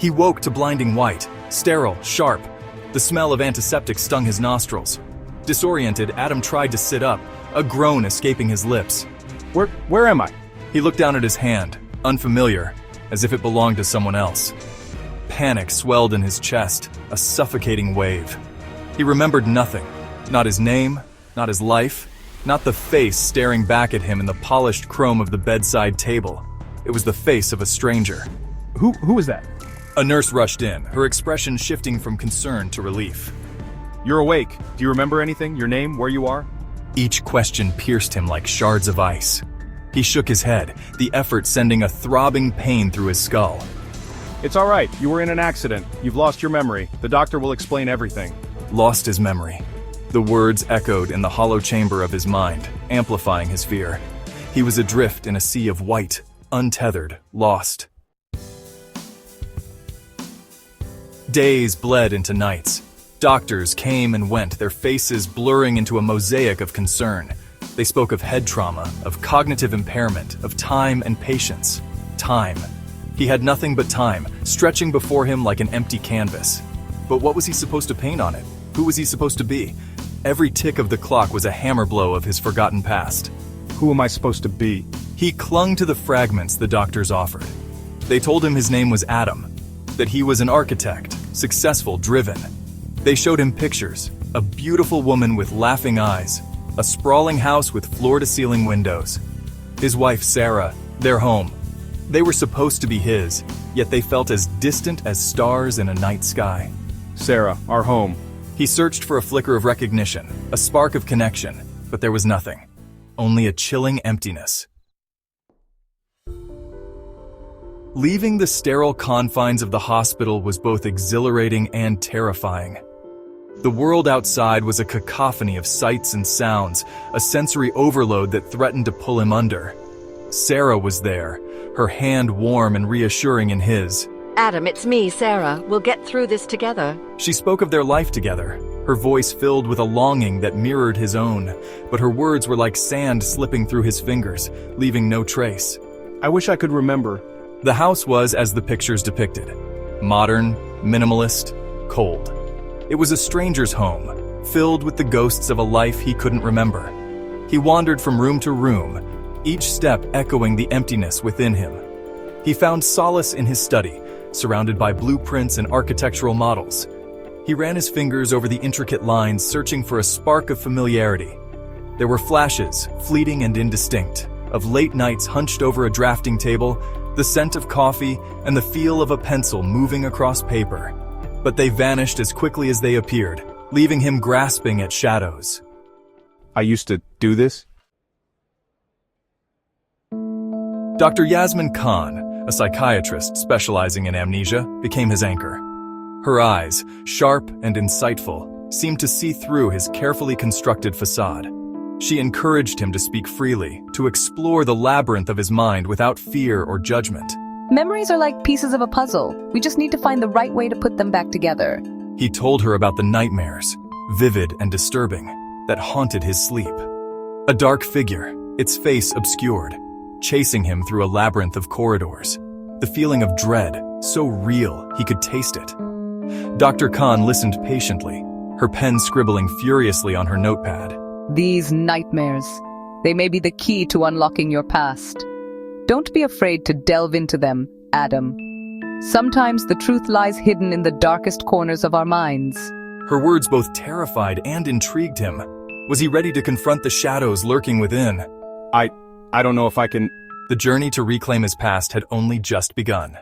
He woke to blinding white, sterile, sharp. The smell of antiseptic stung his nostrils. Disoriented, Adam tried to sit up, a groan escaping his lips. Where am I? He looked down at his hand, unfamiliar, as if it belonged to someone else. Panic swelled in his chest, a suffocating wave. He remembered nothing. Not his name, not his life, not the face staring back at him in the polished chrome of the bedside table. It was the face of a stranger. Who was that? A nurse rushed in, her expression shifting from concern to relief. You're awake. Do you remember anything? Your name? Where you are? Each question pierced him like shards of ice. He shook his head, the effort sending a throbbing pain through his skull. It's all right. You were in an accident. You've lost your memory. The doctor will explain everything. Lost his memory. The words echoed in the hollow chamber of his mind, amplifying his fear. He was adrift in a sea of white, untethered, lost. Days bled into nights. Doctors came and went, their faces blurring into a mosaic of concern. They spoke of head trauma, of cognitive impairment, of time and patience. Time. He had nothing but time, stretching before him like an empty canvas. But what was he supposed to paint on it? Who was he supposed to be? Every tick of the clock was a hammer blow of his forgotten past. Who am I supposed to be? He clung to the fragments the doctors offered. They told him his name was Adam, that he was an architect, successful, driven. They showed him pictures, a beautiful woman with laughing eyes, a sprawling house with floor-to-ceiling windows. His wife, Sarah, their home. They were supposed to be his, yet they felt as distant as stars in a night sky. Sarah, our home. He searched for a flicker of recognition, a spark of connection, but there was nothing. Only a chilling emptiness. Leaving the sterile confines of the hospital was both exhilarating and terrifying. The world outside was a cacophony of sights and sounds, a sensory overload that threatened to pull him under. Sarah was there, her hand warm and reassuring in his. Adam, it's me, Sarah. We'll get through this together. She spoke of their life together, her voice filled with a longing that mirrored his own, but her words were like sand slipping through his fingers, leaving no trace. I wish I could remember. The house was as the pictures depicted. Modern, minimalist, cold. It was a stranger's home, filled with the ghosts of a life he couldn't remember. He wandered from room to room, each step echoing the emptiness within him. He found solace in his study, surrounded by blueprints and architectural models. He ran his fingers over the intricate lines, searching for a spark of familiarity. There were flashes, fleeting and indistinct, of late nights hunched over a drafting table, the scent of coffee, and the feel of a pencil moving across paper. But they vanished as quickly as they appeared, leaving him grasping at shadows. I used to do this? Dr. Yasmine Khan, a psychiatrist specializing in amnesia, became his anchor. Her eyes, sharp and insightful, seemed to see through his carefully constructed facade. She encouraged him to speak freely, to explore the labyrinth of his mind without fear or judgment. Memories are like pieces of a puzzle. We just need to find the right way to put them back together. He told her about the nightmares, vivid and disturbing, that haunted his sleep. A dark figure, its face obscured, chasing him through a labyrinth of corridors. The feeling of dread, so real he could taste it. Dr. Khan listened patiently, her pen scribbling furiously on her notepad. These nightmares, they may be the key to unlocking your past. Don't be afraid to delve into them, Adam. Sometimes the truth lies hidden in the darkest corners of our minds. Her words both terrified and intrigued him. Was he ready to confront the shadows lurking within? I don't know if I can... The journey to reclaim his past had only just begun.